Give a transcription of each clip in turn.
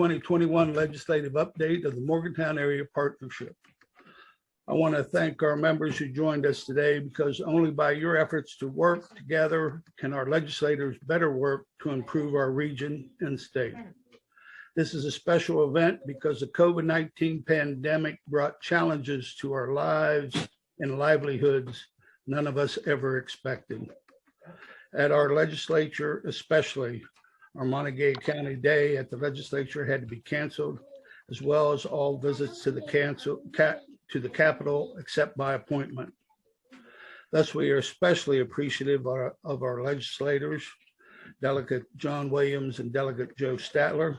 2021 legislative update of the Morgantown Area Partnership. I want to thank our members who joined us today, because only by your efforts to work together can our legislators better work to improve our region and state. This is a special event because the COVID-19 pandemic brought challenges to our lives and livelihoods none of us ever expected. At our legislature, especially, our Montague County Day at the legislature had to be canceled, as well as all visits to the Capitol except by appointment. Thus, we are especially appreciative of our legislators, Delegate John Williams and Delegate Joe Statler,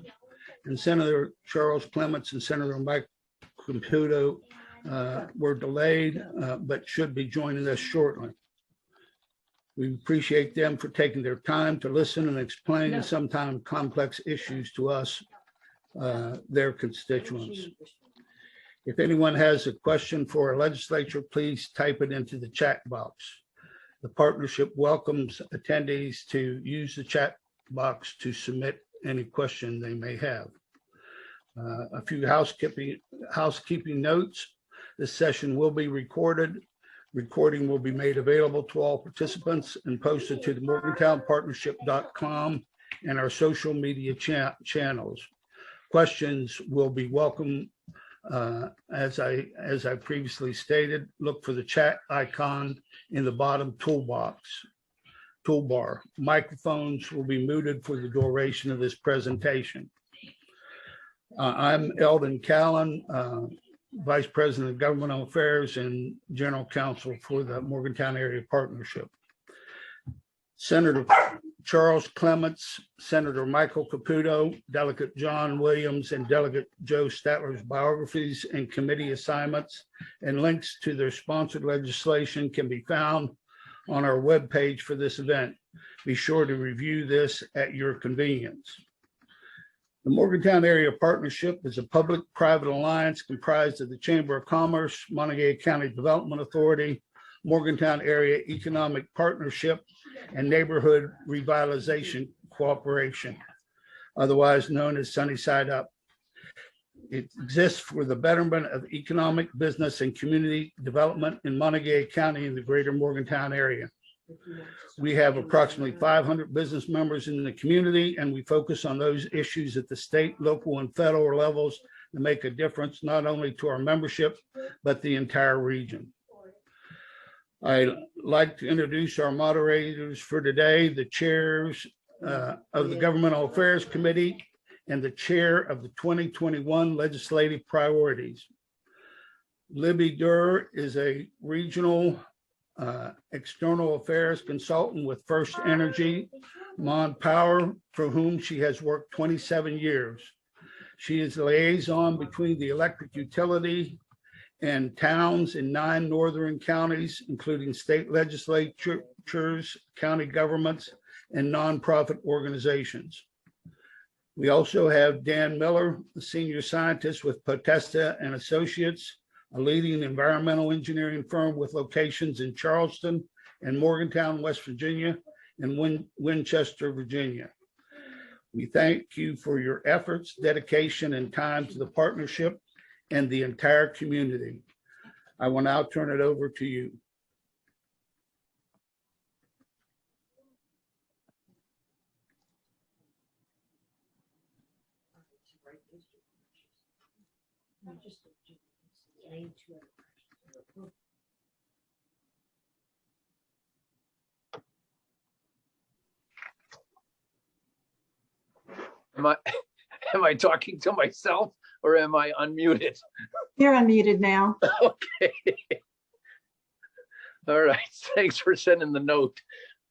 and Senator Charles Clements and Senator Mike Caputo were delayed, but should be joining us shortly. We appreciate them for taking their time to listen and explain sometimes complex issues to us, their constituents. If anyone has a question for our legislature, please type it into the chat box. The partnership welcomes attendees to use the chat box to submit any question they may have. A few housekeeping notes. This session will be recorded. Recording will be made available to all participants and posted to the morgantownpartnership.com and our social media channels. Questions will be welcome. As I previously stated, look for the chat icon in the bottom toolbar. Microphones will be muted for the duration of this presentation. I'm Eldon Callan, Vice President of Governmental Affairs and General Counsel for the Morgantown Area Partnership. Senator Charles Clements, Senator Michael Caputo, Delegate John Williams, and Delegate Joe Statler's biographies and committee assignments and links to their sponsored legislation can be found on our webpage for this event. Be sure to review this at your convenience. The Morgantown Area Partnership is a public-private alliance comprised of the Chamber of Commerce, Montague County Development Authority, Morgantown Area Economic Partnership, and Neighborhood Revitalization Cooperation, otherwise known as Sunnyside Up. It exists for the betterment of economic, business, and community development in Montague County and the greater Morgantown area. We have approximately 500 business members in the community, and we focus on those issues at the state, local, and federal levels to make a difference not only to our membership, but the entire region. I'd like to introduce our moderators for today, the chairs of the Governmental Affairs Committee and the chair of the 2021 Legislative Priorities. Libby Durr is a regional external affairs consultant with First Energy, Mon Power, for whom she has worked 27 years. She is the liaison between the electric utility and towns in 9 northern counties, including state legislatures, county governments, and nonprofit organizations. We also have Dan Miller, a senior scientist with Potesta and Associates, a leading environmental engineering firm with locations in Charleston and Morgantown, West Virginia, and Winchester, Virginia. We thank you for your efforts, dedication, and time to the partnership and the entire community. I will now turn it over to you. Am I talking to myself or am I unmuted? You're unmuted now. Okay. All right. Thanks for sending the note.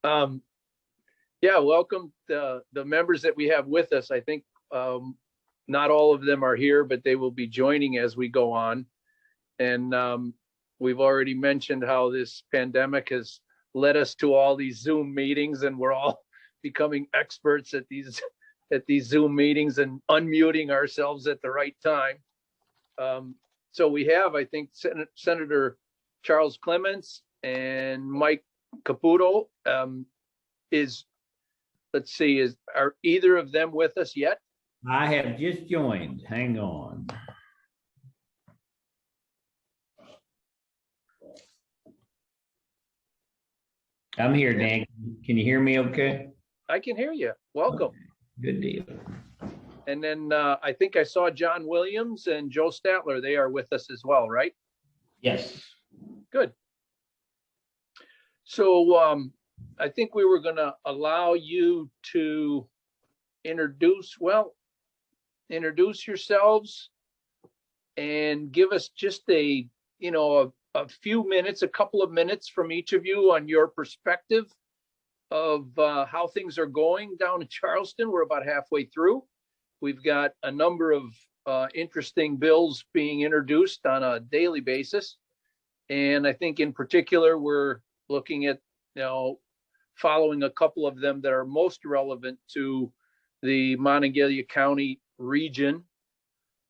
Yeah, welcome the members that we have with us. I think not all of them are here, but they will be joining as we go on. And we've already mentioned how this pandemic has led us to all these Zoom meetings, and we're all becoming experts at these Zoom meetings and unmuting ourselves at the right time. So we have, I think, Senator Charles Clements and Mike Caputo. Are either of them with us yet? I have just joined. Hang on. I'm here, Dan. Can you hear me okay? I can hear you. Welcome. Good deal. And then I think I saw John Williams and Joe Statler. They are with us as well, right? Yes. Good. So I think we were going to allow you to introduce yourselves and give us just a few minutes, a couple of minutes from each of you on your perspective of how things are going down in Charleston. We're about halfway through. We've got a number of interesting bills being introduced on a daily basis. And I think in particular, we're looking at, following a couple of them that are most relevant to the Monongalia County region.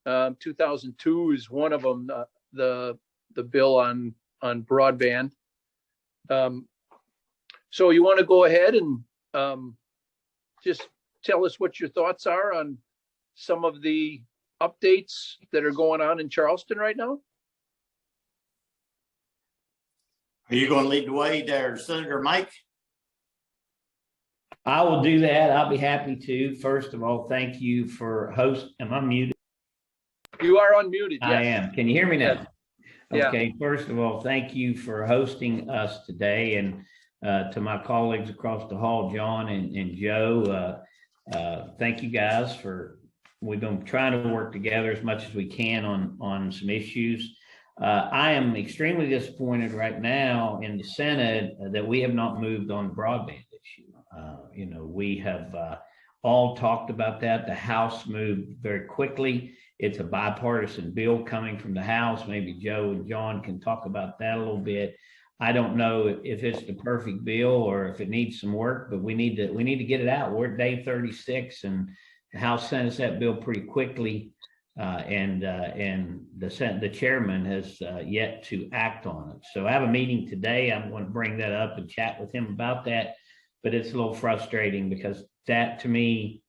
2002 is one of them, the bill on broadband. So you want to go ahead and just tell us what your thoughts are on some of the updates that are going on in Charleston right now? Are you going to lead the way there, Senator Mike? I will do that. I'll be happy to. First of all, thank you for Am I muted? You are unmuted. Yes. I am. Can you hear me now? Yeah. Okay. First of all, thank you for hosting us today, and to my colleagues across the hall, John and Joe. Thank you guys we've been trying to work together as much as we can on some issues. I am extremely disappointed right now in the Senate that we have not moved on the broadband issue. We have all talked about that. The House moved very quickly. It's a bipartisan bill coming from the House. Maybe Joe and John can talk about that a little bit. I don't know if it's the perfect bill or if it needs some work, but we need to get it out. We're at day 36, and the House sent us that bill pretty quickly, and the chairman has yet to act on it. So I have a meeting today. I'm going to bring that up and chat with him about that. But it's a little frustrating because that, to me,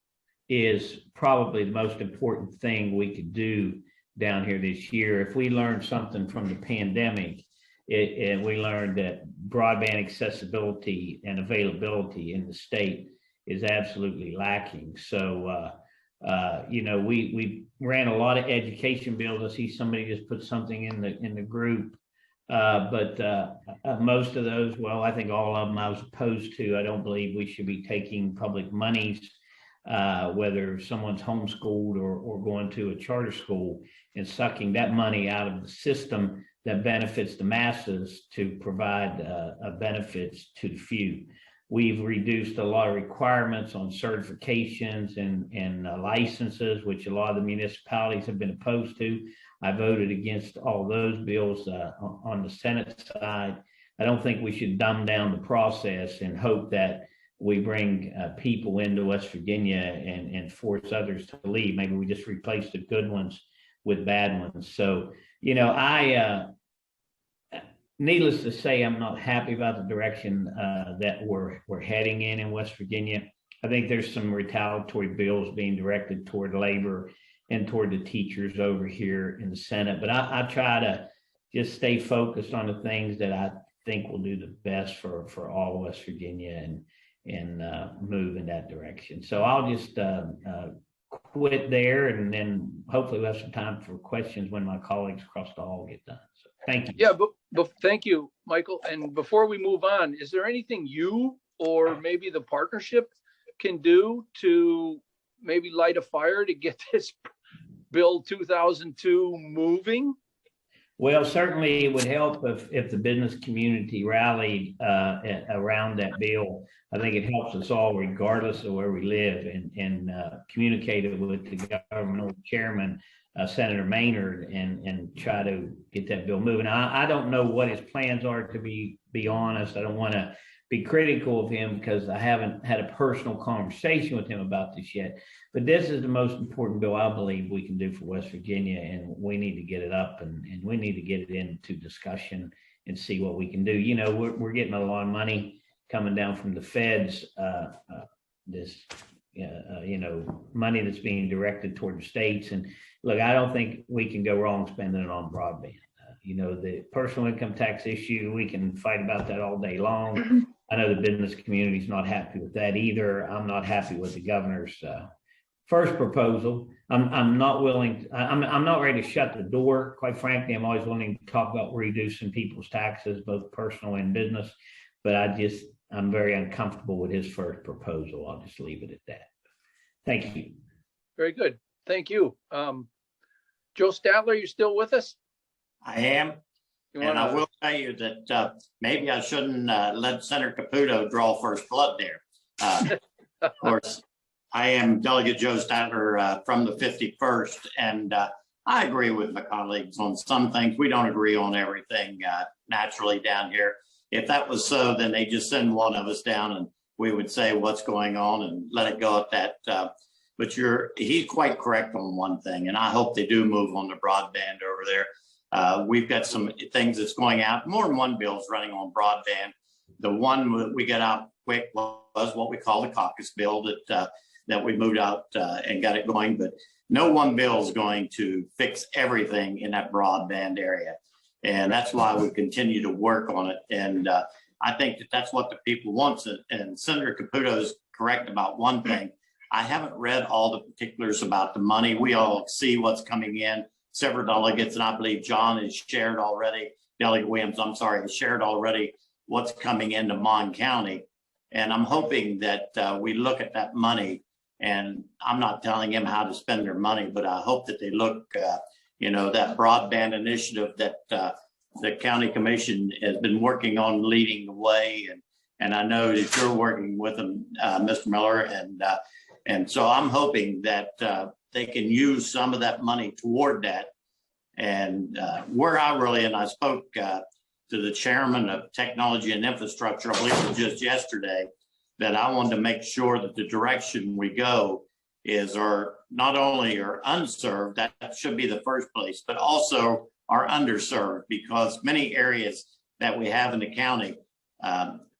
is probably the most important thing we could do down here this year. If we learned something from the pandemic, and we learned that broadband accessibility and availability in the state is absolutely lacking. So, we ran a lot of education bills. I see somebody just put something in the group, but most of those, well, I think all of them I was opposed to. I don't believe we should be taking public monies, whether someone's homeschooled or going to a charter school, and sucking that money out of the system that benefits the masses to provide benefits to the few. We've reduced a lot of requirements on certifications and licenses, which a lot of the municipalities have been opposed to. I voted against all those bills on the Senate side. I don't think we should dumb down the process and hope that we bring people into West Virginia and force others to leave. Maybe we just replace the good ones with bad ones. So, needless to say, I'm not happy about the direction that we're heading in West Virginia. I think there's some retaliatory bills being directed toward labor and toward the teachers over here in the Senate. But I try to just stay focused on the things that I think will do the best for all of West Virginia and move in that direction. So I'll just quit there, and then hopefully we'll have some time for questions when my colleagues across the hall get done. So thank you. Yeah, but thank you, Michael. And before we move on, is there anything you or maybe the partnership can do to maybe light a fire to get this Bill 2002 moving? Well, certainly it would help if the business community rallied around that bill. I think it helps us all, regardless of where we live, and communicated with the governmental chairman, Senator Maynard, and try to get that bill moving. I don't know what his plans are, to be honest. I don't want to be critical of him because I haven't had a personal conversation with him about this yet. But this is the most important bill I believe we can do for West Virginia, and we need to get it up and we need to get it into discussion and see what we can do. We're getting a lot of money coming down from the feds this money that's being directed toward the states. And look, I don't think we can go wrong spending it on broadband. The personal income tax issue, we can fight about that all day long. I know the business community is not happy with that either. I'm not happy with the governor's first proposal. I'm not willing. I'm not ready to shut the door. Quite frankly, I'm always willing to talk about reducing people's taxes, both personal and business. But I'm very uncomfortable with his first proposal. I'll just leave it at that. Thank you. Very good. Thank you. Joe Statler, you still with us? I am. And I will tell you that maybe I shouldn't let Senator Caputo draw first blood there. Of course, I am Delegate Joe Statler from the 51st, and I agree with my colleagues on some things. We don't agree on everything naturally down here. If that was so, then they just send one of us down and we would say what's going on and let it go at that. But he's quite correct on one thing, and I hope they do move on the broadband over there. We've got some things that's going out. More than one bill's running on broadband. The one that we got out quick was what we call the caucus bill that we moved out and got it going. But no one bill is going to fix everything in that broadband area. And that's why we continue to work on it. And I think that's what the people want. And Senator Caputo is correct about one thing. I haven't read all the particulars about the money. We all see what's coming in. Several delegates, and I believe John has shared already, Delegate Williams, I'm sorry, has shared already what's coming into Mon County. And I'm hoping that we look at that money, and I'm not telling him how to spend their money, but I hope that they look, that broadband initiative that the county commission has been working on leading the way. And I know that you're working with them, Mr. Miller. And so I'm hoping that they can use some of that money toward that. And I spoke to the chairman of technology and infrastructure, I believe it was just yesterday, that I wanted to make sure that the direction we go is not only are unserved, that should be the first place, but also are underserved, because many areas that we have in the county,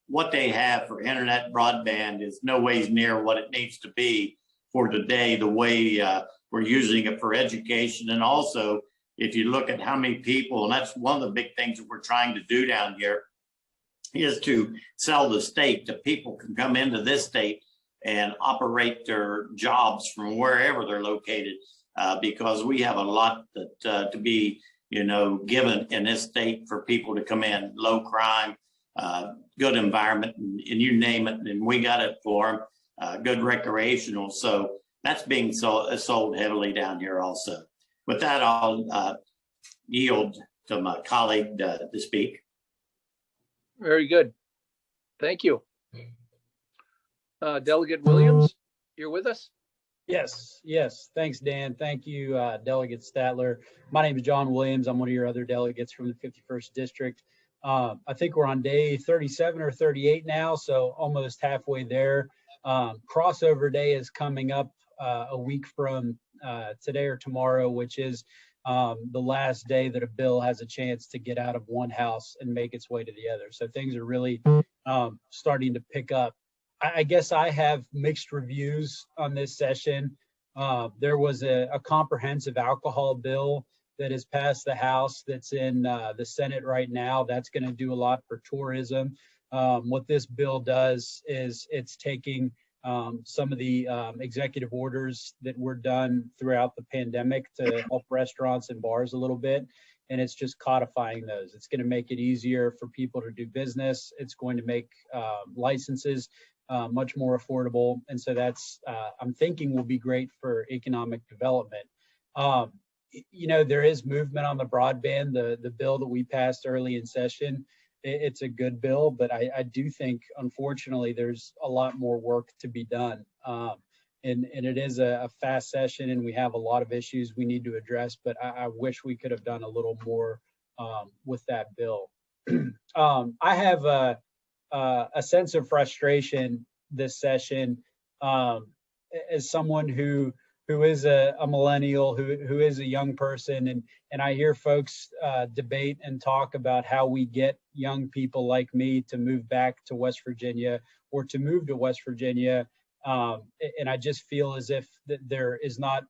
what they have for internet broadband is no ways near what it needs to be for today, the way we're using it for education. And also, if you look at how many people, and that's one of the big things that we're trying to do down here, is to sell the state. The people can come into this state and operate their jobs from wherever they're located, because we have a lot that to be, given in this state for people to come in. Low crime, good environment, and you name it, and we got it for them. Good recreational. So that's being sold heavily down here also. With that, I'll yield to my colleague to speak. Very good. Thank you. Delegate Williams, you're with us? Yes. Thanks, Dan. Thank you, Delegate Statler. My name is John Williams. I'm one of your other delegates from the 51st District. I think we're on day 37 or 38 now, so almost halfway there. Crossover day is coming up a week from today or tomorrow, which is the last day that a bill has a chance to get out of one house and make its way to the other. So things are really starting to pick up. I guess I have mixed reviews on this session. There was a comprehensive alcohol bill that has passed the House that's in the Senate right now. That's going to do a lot for tourism. What this bill does is it's taking some of the executive orders that were done throughout the pandemic to help restaurants and bars a little bit, and it's just codifying those. It's going to make it easier for people to do business. It's going to make licenses much more affordable, and so that's I'm thinking will be great for economic development. There is movement on the broadband. The bill that we passed early in session, it's a good bill, but I do think, unfortunately, there's a lot more work to be done. And it is a fast session, and we have a lot of issues we need to address, but I wish we could have done a little more with that bill. I have a sense of frustration this session as someone who is a millennial, who is a young person, and I hear folks debate and talk about how we get young people like me to move back to West Virginia or to move to West Virginia And I just feel as if there is not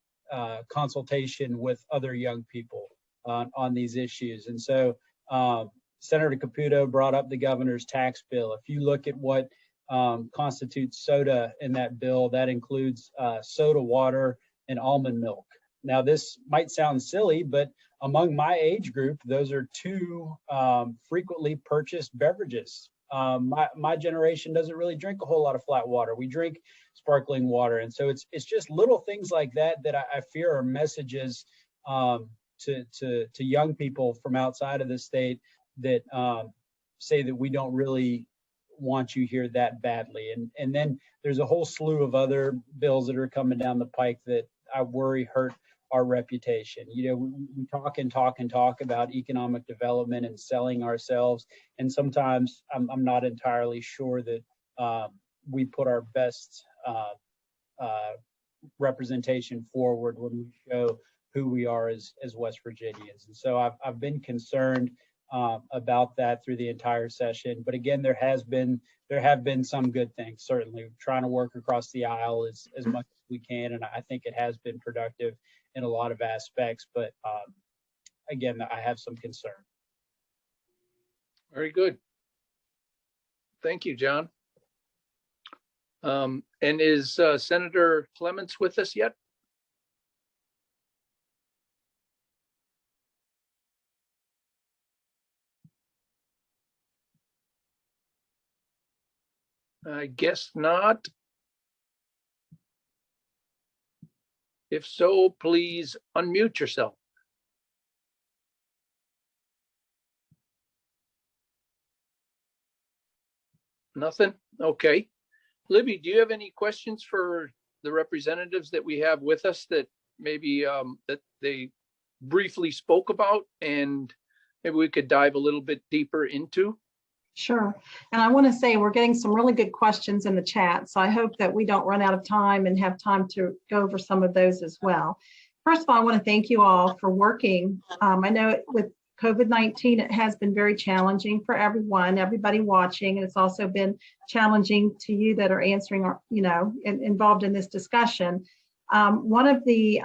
consultation with other young people on these issues. And so Senator Caputo brought up the governor's tax bill. If you look at what constitutes soda in that bill, that includes soda water and almond milk. Now, this might sound silly, but among my age group, those are two frequently purchased beverages. My generation doesn't really drink a whole lot of flat water. We drink sparkling water. And so it's just little things like that I fear are messages to young people from outside of the state that say that we don't really want you here that badly. And then there's a whole slew of other bills that are coming down the pike that I worry hurt our reputation. You know, we talk and talk and talk about economic development and selling ourselves. And sometimes I'm not entirely sure that we put our best representation forward when we show who we are as West Virginians. And so I've been concerned about that through the entire session. But again, there have been some good things, certainly trying to work across the aisle as much as we can. And I think it has been productive in a lot of aspects, but again, I have some concern. Very good. Thank you, John. And is Senator Clements with us yet? I guess not. If so, please unmute yourself. Nothing? Okay. Libby, do you have any questions for the representatives that we have with us that maybe that they briefly spoke about and maybe we could dive a little bit deeper into? Sure. And I want to say we're getting some really good questions in the chat. So I hope that we don't run out of time and have time to go over some of those as well. First of all, I want to thank you all for working. I know with COVID-19, it has been very challenging for everybody watching. And it's also been challenging to you that are answering, involved in this discussion. One of the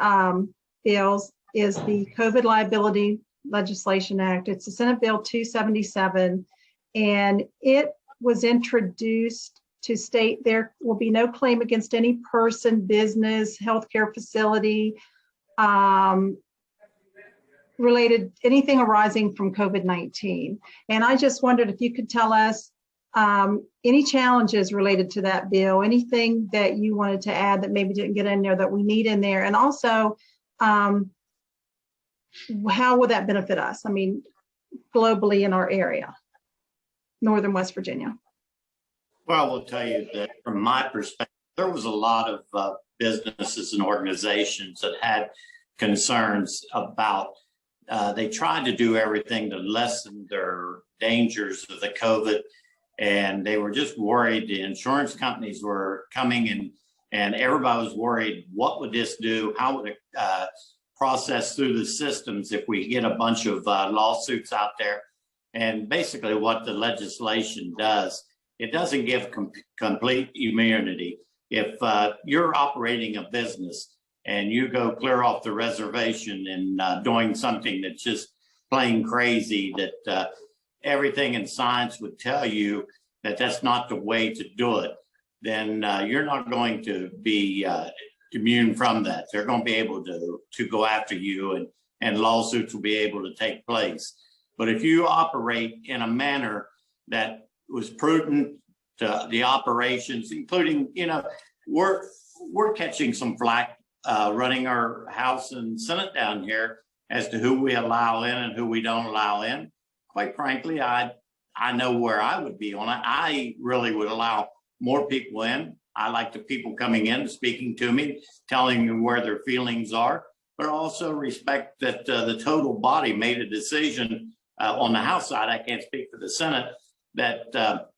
bills is the COVID Liability Legislation Act. It's the Senate Bill 277. And it was introduced to state there will be no claim against any person, business, healthcare facility, related, anything arising from COVID-19. And I just wondered if you could tell us any challenges related to that bill, anything that you wanted to add that maybe didn't get in there that we need in there. And also, how will that benefit us? I mean, globally in our area. Northern West Virginia. Well, I will tell you that from my perspective, there was a lot of businesses and organizations that had concerns about, they tried to do everything to lessen their dangers of the COVID. And they were just worried. The insurance companies were coming and everybody was worried, what would this do? How would it process through the systems if we get a bunch of lawsuits out there? And basically what the legislation does, it doesn't give complete immunity. If you're operating a business and you go clear off the reservation and doing something that's just plain crazy, that everything in science would tell you that that's not the way to do it, then you're not going to be immune from that. They're going to be able to go after you and lawsuits will be able to take place. But if you operate in a manner that was prudent to the operations, including, we're catching some flack running our House and Senate down here as to who we allow in and who we don't allow in. Quite frankly, I know where I would be on it. I really would allow more people in. I like the people coming in, speaking to me, telling me where their feelings are, but also respect that the total body made a decision on the House side. I can't speak for the Senate, that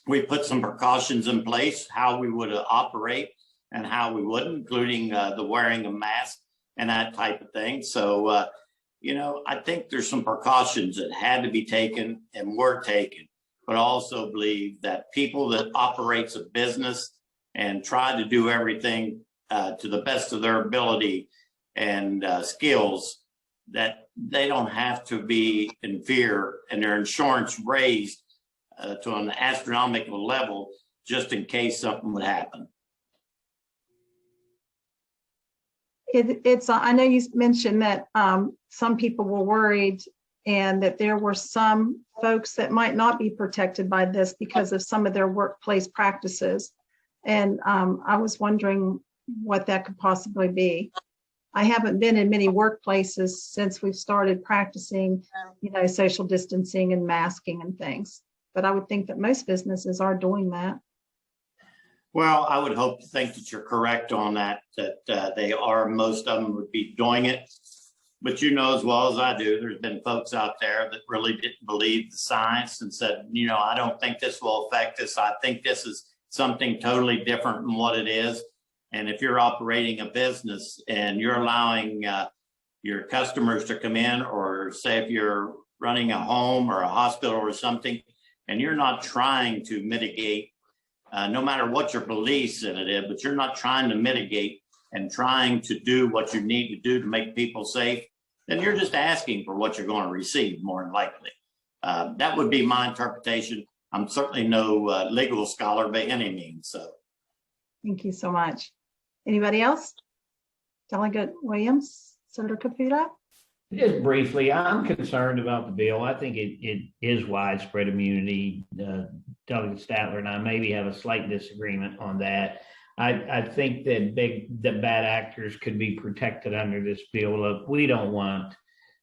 we put some precautions in place, how we would operate and how we wouldn't, including the wearing of masks and that type of thing. So, I think there's some precautions that had to be taken and were taken, but I also believe that people that operates a business and try to do everything to the best of their ability and skills, that they don't have to be in fear and their insurance raised to an astronomical level just in case something would happen. I know you mentioned that some people were worried and that there were some folks that might not be protected by this because of some of their workplace practices. And I was wondering what that could possibly be. I haven't been in many workplaces since we've started practicing, social distancing and masking and things. But I would think that most businesses are doing that. Well, I would hope to think that you're correct on that they are, most of them would be doing it. But as well as I do, there's been folks out there that really didn't believe the science and said, I don't think this will affect us. I think this is something totally different than what it is. And if you're operating a business and you're allowing your customers to come in, or say if you're running a home or a hospital or something, and you're not trying to mitigate, no matter what your beliefs in it is, but you're not trying to mitigate and trying to do what you need to do to make people safe, then you're just asking for what you're going to receive, more than likely. That would be my interpretation. I'm certainly no legal scholar by any means. So, thank you so much. Anybody else? Delegate Williams, Senator Caputo? Just briefly, I'm concerned about the bill. I think it is widespread immunity. Delegate Statler and I maybe have a slight disagreement on that. I think that bad actors could be protected under this bill. Look, we don't want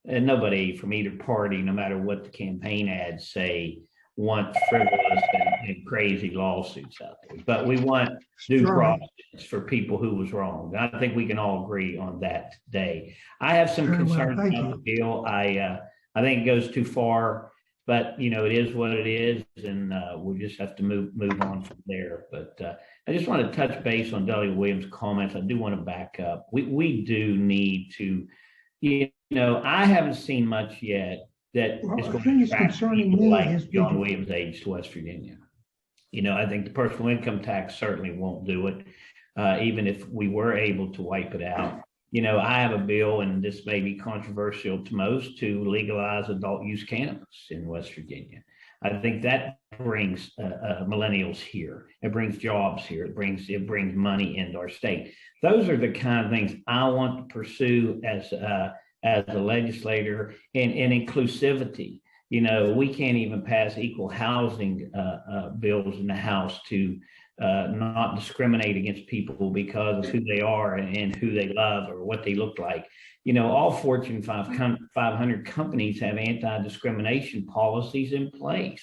nobody from either party, no matter what the campaign ads say, want frivolous and crazy lawsuits out there. But we want due process for people who was wrong. I think we can all agree on that today. I have some concerns about the bill. I think it goes too far, but it is what it is, and we'll just have to move on from there. But I just want to touch base on Delegate Williams' comments. I do want to back up. We do need to, I haven't seen much yet that is going to attract people like John Williams' age to West Virginia. I think the personal income tax certainly won't do it, even if we were able to wipe it out. I have a bill, and this may be controversial to most, to legalize adult use cannabis in West Virginia. I think that brings millennials here. It brings jobs here. It brings money into our state. Those are the kind of things I want to pursue as a legislator, and inclusivity. We can't even pass equal housing bills in the House to not discriminate against people because of who they are and who they love or what they look like. All Fortune 500 companies have anti-discrimination policies in place,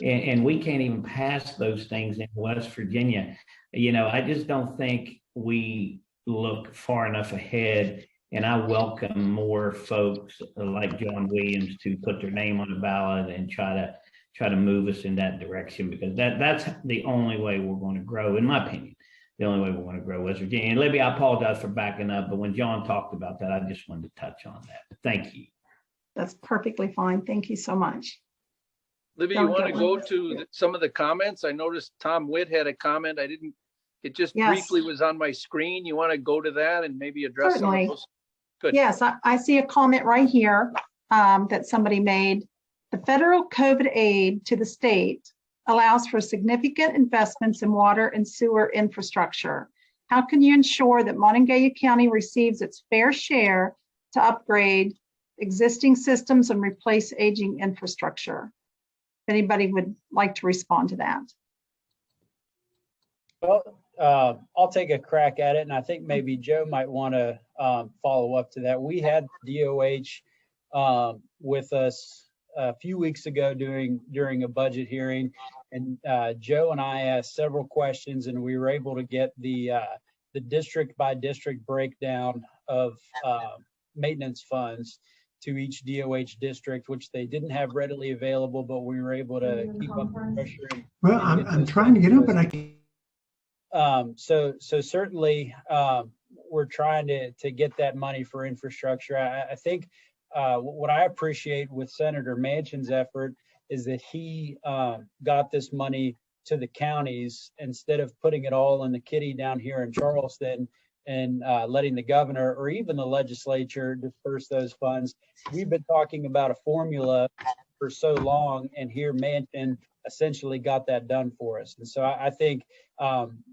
and we can't even pass those things in West Virginia. I just don't think we look far enough ahead. And I welcome more folks like John Williams to put their name on the ballot and try to move us in that direction, because that's the only way we're going to grow, in my opinion, the only way we're going to grow West Virginia. And Libby, I apologize for backing up, but when John talked about that, I just wanted to touch on that. Thank you. That's perfectly fine. Thank you so much. Libby, you want to go to some of the comments? I noticed Tom Witt had a comment. It just briefly was on my screen. You want to go to that and maybe address some of those? Good. Yes, I see a comment right here that somebody made. The federal COVID aid to the state allows for significant investments in water and sewer infrastructure. How can you ensure that Monongalia County receives its fair share to upgrade existing systems and replace aging infrastructure? If anybody would like to respond to that. Well, I'll take a crack at it, and I think maybe Joe might want to follow up to that. We had DOH with us a few weeks ago during a budget hearing, and Joe and I asked several questions, and we were able to get the district by district breakdown of maintenance funds to each DOH district, which they didn't have readily available, but we were able to keep up the pressure. Well, I'm trying to get up, but I can't. So certainly we're trying to get that money for infrastructure. I think what I appreciate with Senator Manchin's effort is that he got this money to the counties instead of putting it all in the kitty down here in Charleston and letting the governor or even the legislature disperse those funds. We've been talking about a formula for so long, and here Manchin essentially got that done for us. And so I think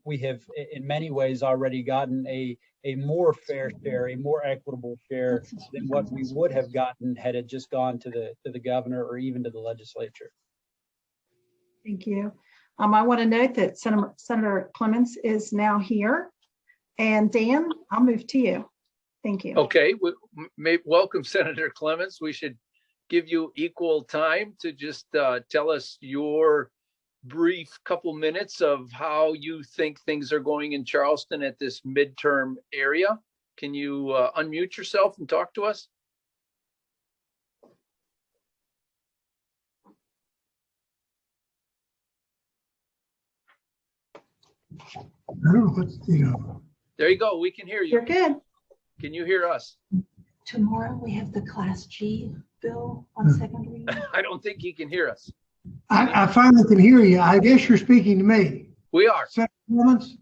we have in many ways already gotten a more fair share, a more equitable share than what we would have gotten had it just gone to the governor or even to the legislature. Thank you. I want to note that Senator Clements is now here. And Dan, I'll move to you. Thank you. Okay, welcome Senator Clements. We should give you equal time to just tell us your brief couple minutes of how you think things are going in Charleston at this midterm area. Can you unmute yourself and talk to us? I don't know what, you know. There you go. We can hear you. You're good. Can you hear us? Tomorrow we have the Class G bill on second reading. I don't think he can hear us. I finally can hear you. I guess you're speaking to me. We are. Senator Clements?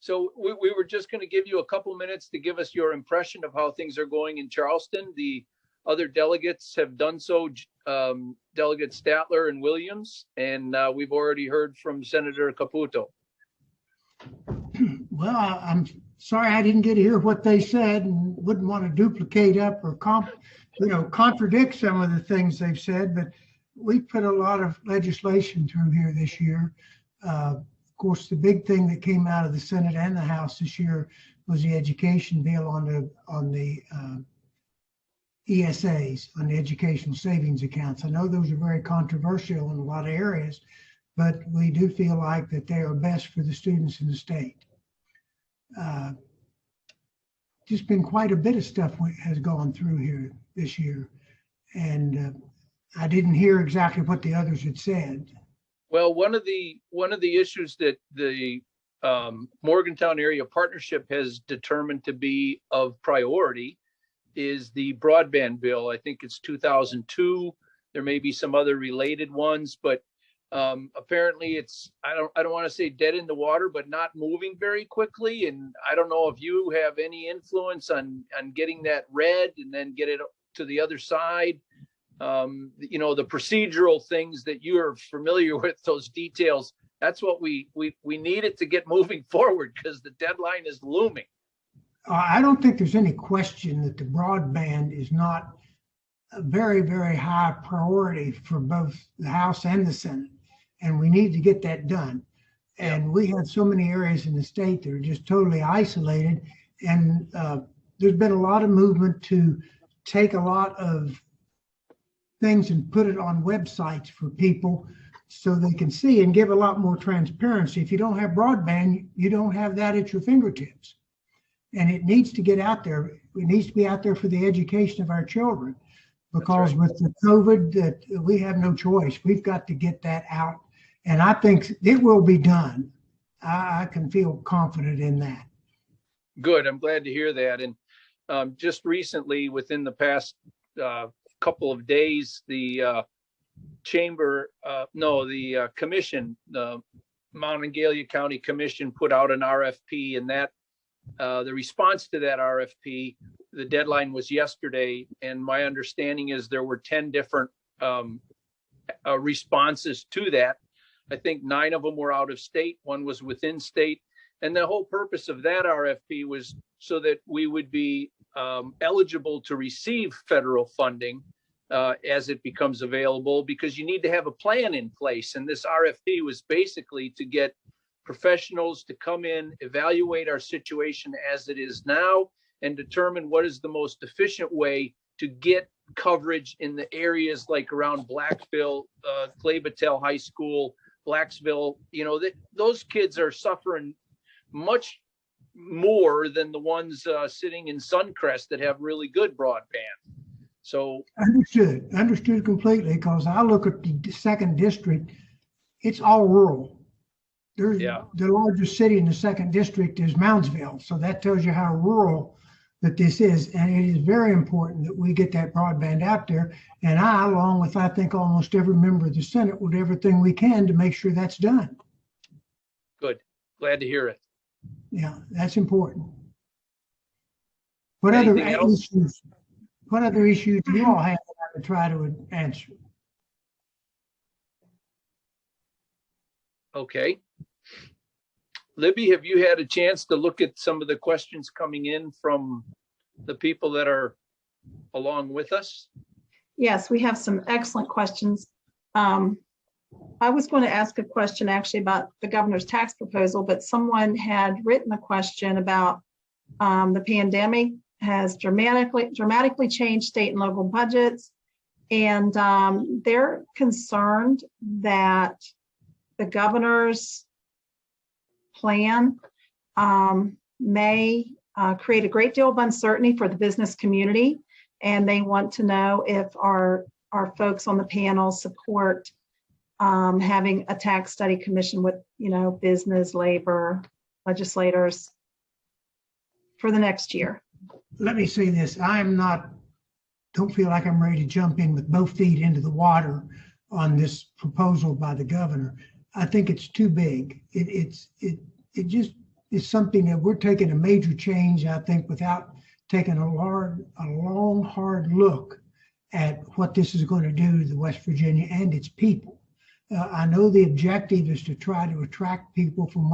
So we were just going to give you a couple minutes to give us your impression of how things are going in Charleston. The other delegates have done so, Delegate Statler and Williams, and we've already heard from Senator Caputo. Well, I'm sorry I didn't get to hear what they said and wouldn't want to duplicate up or contradict some of the things they've said, but we put a lot of legislation through here this year. Of course, the big thing that came out of the Senate and the House this year was the education bill on the ESAs, on the educational savings accounts. I know those are very controversial in a lot of areas, but we do feel like that they are best for the students in the state. Just been quite a bit of stuff has gone through here this year, and I didn't hear exactly what the others had said. Well, one of the issues that the Morgantown Area Partnership has determined to be of priority is the broadband bill. I think it's 2002. There may be some other related ones, but apparently it's, I don't want to say dead in the water, but not moving very quickly. And I don't know if you have any influence on getting that read and then get it to the other side. The procedural things that you're familiar with, those details, that's what we need it to get moving forward, because the deadline is looming. I don't think there's any question that the broadband is not a very, very high priority for both the House and the Senate, and we need to get that done. And we have so many areas in the state that are just totally isolated, and there's been a lot of movement to take a lot of things and put it on websites for people so they can see and give a lot more transparency. If you don't have broadband, you don't have that at your fingertips. And it needs to get out there. It needs to be out there for the education of our children, because with the COVID, that we have no choice. We've got to get that out. And I think it will be done. I can feel confident in that. Good. I'm glad to hear that. And just recently, within the past couple of days, the commission, the Monongalia County Commission, put out an RFP, and that the response to that RFP, the deadline was yesterday, and my understanding is there were 10 different responses to that. I think 9 of them were out of state, 1 was within state, and the whole purpose of that RFP was so that we would be eligible to receive federal funding as it becomes available, because you need to have a plan in place. And this RFP was basically to get professionals to come in, evaluate our situation as it is now, and determine what is the most efficient way to get coverage in the areas like around Blacksville, Clay Battelle High School, Blacksville. Those kids are suffering much more than the ones sitting in Suncrest that have really good broadband. So understood completely, because I look at the second district, it's all rural. The largest city in the second district is Moundsville. So that tells you how rural that this is, and it is very important that we get that broadband out there. And I, along with, I think, almost every member of the Senate, will do everything we can to make sure that's done. Good. Glad to hear it. Yeah, that's important. What other Anything else? issues? What other issues do you all have that I could try to answer? Okay. Libby, have you had a chance to look at some of the questions coming in from the people that are along with us? Yes, we have some excellent questions. I was going to ask a question actually about the governor's tax proposal, but someone had written a question about the pandemic has dramatically changed state and local budgets. And they're concerned that the governor's plan may create a great deal of uncertainty for the business community. And they want to know if our folks on the panel support having a tax study commission with, business, labor, legislators for the next year. Let me say this. Don't feel like I'm ready to jump in with both feet into the water on this proposal by the governor. I think it's too big. It just is something that we're taking a major change, I think, without taking a long, hard look at what this is going to do to the West Virginia and its people. I know the objective is to try to attract people from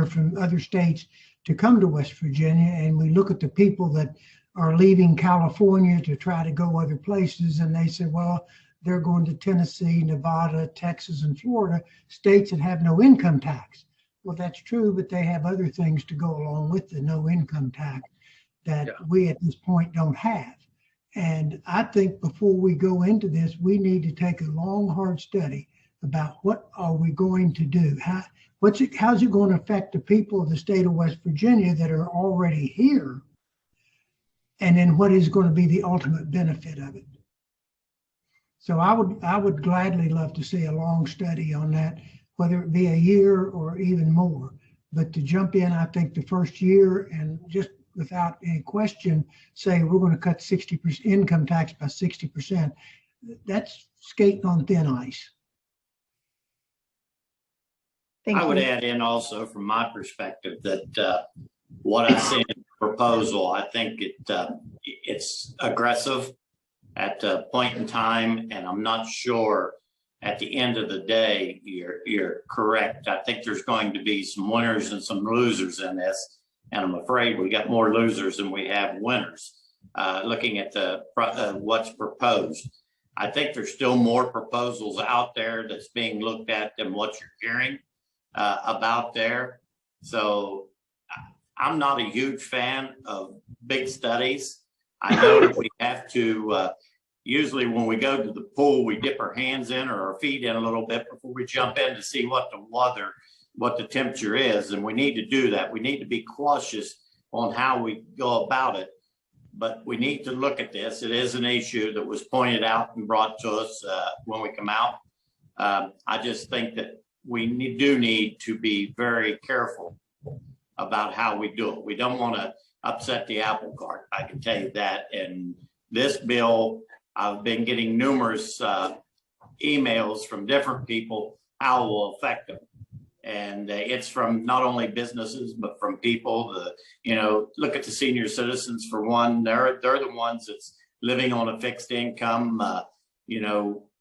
from other states to come to West Virginia, and we look at the people that are leaving California to try to go other places, and they say, well, they're going to Tennessee, Nevada, Texas, and Florida, states that have no income tax. Well, that's true, but they have other things to go along with the no income tax that we at this point don't have. And I think before we go into this, we need to take a long, hard study about what are we going to do? How's it going to affect the people of the state of West Virginia that are already here? And then what is going to be the ultimate benefit of it? So I would gladly love to see a long study on that, whether it be a year or even more. But to jump in, I think the first year and just without any question say we're going to cut 60% income tax by 60%, that's skating on thin ice. I would add in also from my perspective that what I see in the proposal, I think it's aggressive at a point in time, and I'm not sure at the end of the day you're correct. I think there's going to be some winners and some losers in this, and I'm afraid we got more losers than we have winners. Looking at what's proposed, I think there's still more proposals out there that's being looked at than what you're hearing about there. So I'm not a huge fan of big studies. I know that we have to, usually when we go to the pool, we dip our hands in or our feet in a little bit before we jump in to see what the temperature is. And we need to do that. We need to be cautious on how we go about it. But we need to look at this. It is an issue that was pointed out and brought to us when we come out. I just think that we do need to be very careful about how we do it. We don't want to upset the apple cart, I can tell you that. And this bill, I've been getting numerous emails from different people how it will affect them. And it's from not only businesses, but from people, look at the senior citizens for one. They're the ones that's living on a fixed income.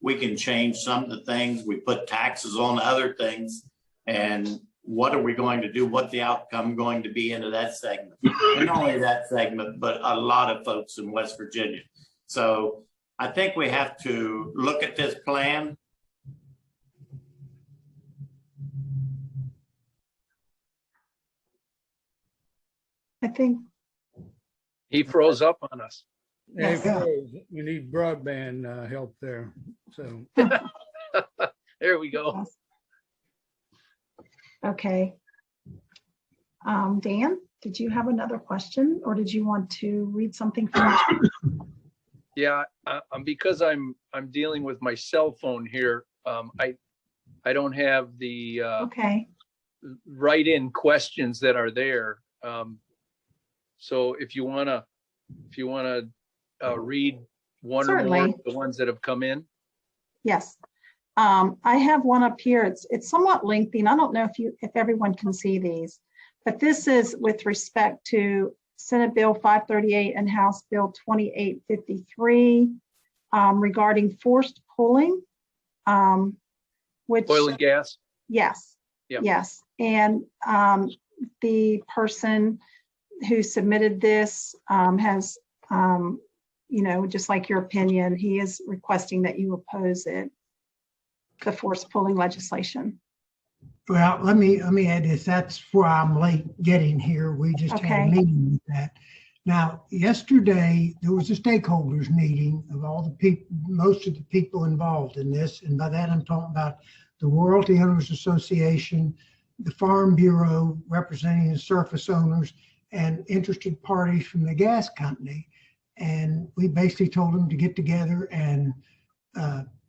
We can change some of the things. We put taxes on other things. And what are we going to do? What's the outcome going to be into that segment? And not only that segment, but a lot of folks in West Virginia. So I think we have to look at this plan. I think He froze up on us. Yes. We need broadband help there. So There we go. Okay. Dan, did you have another question, or did you want to read something from the chat? Yeah, because I'm dealing with my cell phone here. I don't have the Okay. write-in questions that are there. So if you want to if you want to read one or Certainly. more of the ones that have come in. Yes. I have one up here. It's somewhat lengthy, and I don't know if everyone can see these, but this is with respect to Senate Bill 538 and House Bill 2853 regarding forced pulling, which Oil and gas. yes, Yep. yes, and the person who submitted this has, just like your opinion, he is requesting that you oppose it, the forced pulling legislation. Well, let me add this. That's where I'm late getting here. We just had a Okay. meeting with that. Now, yesterday, there was a stakeholders meeting of all the people, most of the people involved in this. And by that, I'm talking about the Royalty Owners Association, the Farm Bureau representing the surface owners, and interested parties from the gas company. And we basically told them to get together and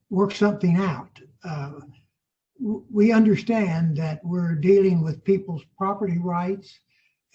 work something out. We understand that we're dealing with people's property rights,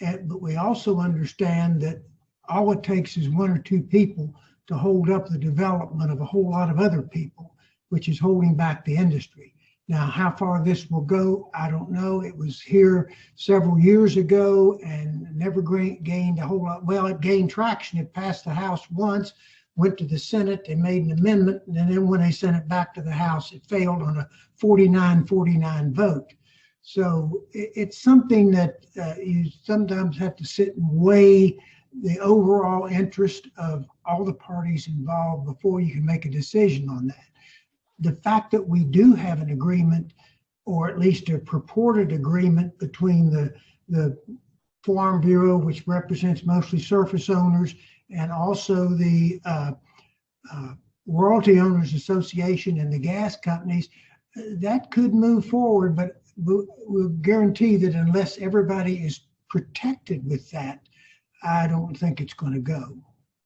but we also understand that all it takes is one or two people to hold up the development of a whole lot of other people, which is holding back the industry. Now, how far this will go, I don't know. It was here several years ago and never gained a whole lot. Well, it gained traction. It passed the House once, went to the Senate, they made an amendment, and then when they sent it back to the House, it failed on a 49-49 vote. So it's something that you sometimes have to sit and weigh the overall interest of all the parties involved before you can make a decision on that. The fact that we do have an agreement, or at least a purported agreement between the Farm Bureau, which represents mostly surface owners, and also the Royalty Owners Association and the gas companies, that could move forward, but we'll guarantee that unless everybody is protected with that, I don't think it's going to go.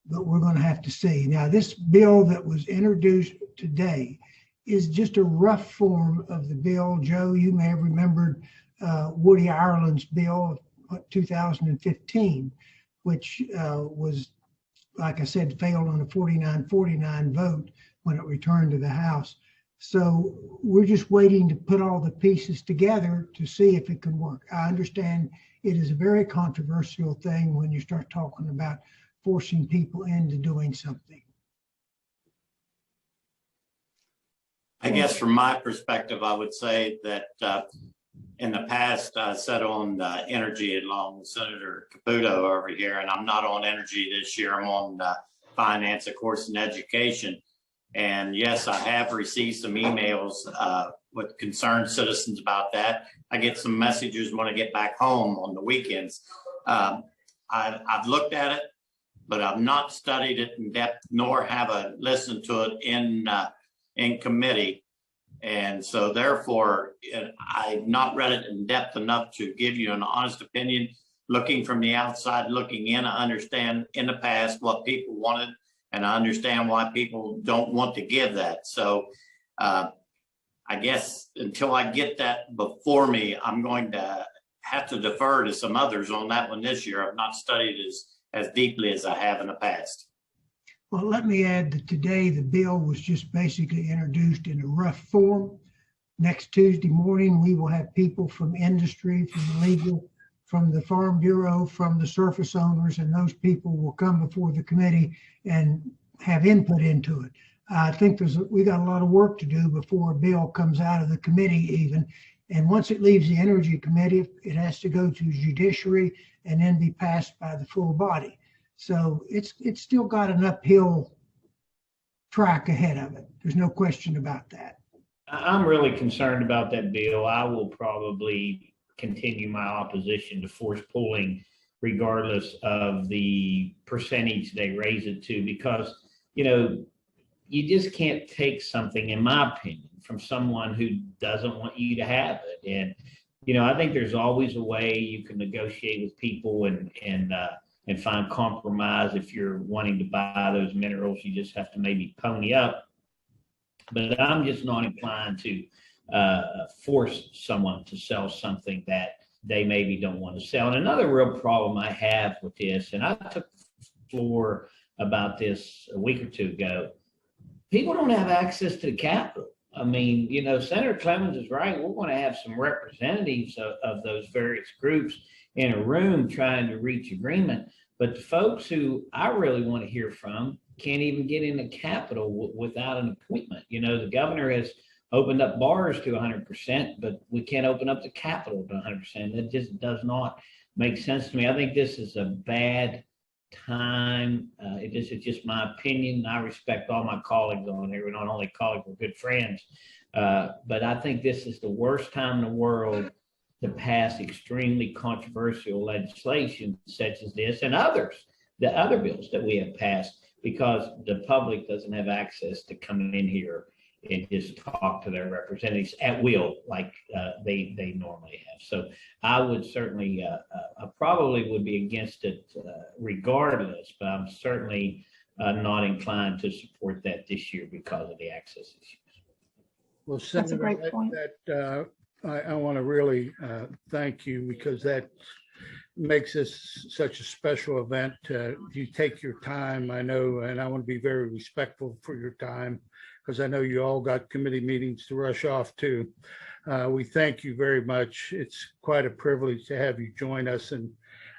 But we're going to have to see. Now, this bill that was introduced today is just a rough form of the bill. Joe, you may have remembered Woody Ireland's bill of 2015, which was, like I said, failed on a 49-49 vote when it returned to the House. So we're just waiting to put all the pieces together to see if it can work. I understand it is a very controversial thing when you start talking about forcing people into doing something. I guess from my perspective, I would say that in the past, I sat on energy along with Senator Caputo over here, and I'm not on energy this year. I'm on finance, of course, and education. And yes, I have received some emails with concerned citizens about that. I get some messages when I get back home on the weekends. I've looked at it, but I've not studied it in depth, nor have I listened to it in committee. And so therefore, I've not read it in depth enough to give you an honest opinion. Looking from the outside, looking in, I understand in the past what people wanted, and I understand why people don't want to give that. So I guess until I get that before me, I'm going to have to defer to some others on that one this year. I've not studied as deeply as I have in the past. Well, let me add that today the bill was just basically introduced in a rough form. Next Tuesday morning, we will have people from industry, from legal, from the Farm Bureau, from the surface owners, and those people will come before the committee and have input into it. I think we got a lot of work to do before a bill comes out of the committee even. And once it leaves the Energy Committee, it has to go to Judiciary and then be passed by the full body. So it's still got an uphill track ahead of it. There's no question about that. I'm really concerned about that bill. I will probably continue my opposition to force pulling regardless of the percentage they raise it to, because, you just can't take something, in my opinion, from someone who doesn't want you to have it. And, I think there's always a way you can negotiate with people and find compromise. If you're wanting to buy those minerals, you just have to maybe pony up. But I'm just not inclined to force someone to sell something that they maybe don't want to sell. And another real problem I have with this, and I took floor about this a week or two ago. People don't have access to the Capitol. I mean, you know, Senator Clements is right. We're going to have some representatives of those various groups in a room trying to reach agreement. But the folks who I really want to hear from can't even get in the Capitol without an appointment. You know, the governor has opened up bars to 100%, but we can't open up the Capitol to 100%. That just does not make sense to me. I think this is a bad time. This is just my opinion. I respect all my colleagues on here. We're not only colleagues, we're good friends. But I think this is the worst time in the world to pass extremely controversial legislation such as this and others, the other bills that we have passed, because the public doesn't have access to come in here and just talk to their representatives at will like they normally have. So I would certainly, I probably would be against it regardless, but I'm certainly not inclined to support that this year because of the access issues. Well, That's a Senator, great point. I want to really thank you, because that makes this such a special event. You take your time, I know, and I want to be very respectful for your time, because I know you all got committee meetings to rush off to. We thank you very much. It's quite a privilege to have you join us and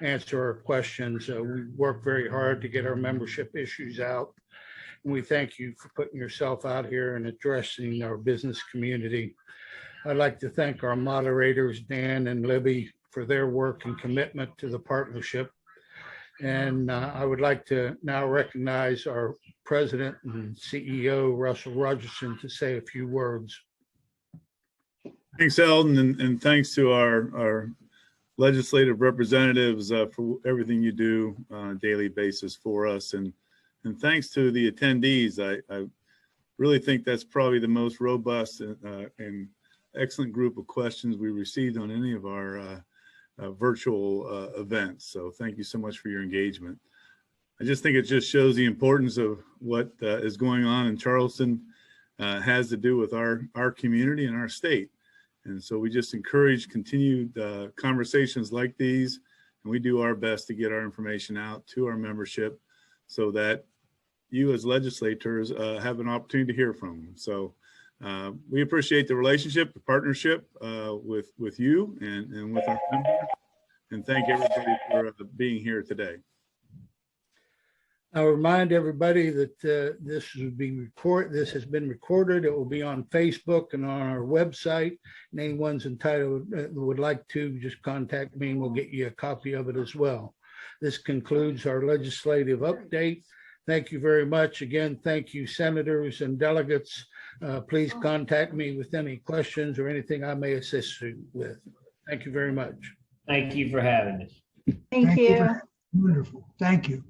answer our questions. We work very hard to get our membership issues out. And we thank you for putting yourself out here and addressing our business community. I'd like to thank our moderators, Dan and Libby, for their work and commitment to the partnership. And I would like to now recognize our President and CEO, Russell Rogerson, to say a few words. Thanks, Eldon, and thanks to our legislative representatives for everything you do on a daily basis for us. And thanks to the attendees. I really think that's probably the most robust and excellent group of questions we received on any of our virtual events. So thank you so much for your engagement. I just think it just shows the importance of what is going on in Charleston has to do with our community and our state. And so we just encourage continued conversations like these, and we do our best to get our information out to our membership so that you as legislators have an opportunity to hear from them. So we appreciate the relationship, the partnership with you and with our members, and thank everybody for being here today. I'll remind everybody that this has been recorded. It will be on Facebook and on our website. And anyone's entitled would like to just contact me and we'll get you a copy of it as well. This concludes our legislative update. Thank you very much. Again, thank you, senators and delegates. Please contact me with any questions or anything I may assist you with. Thank you very much. Thank you for having us. Thank you. Wonderful. Thank you.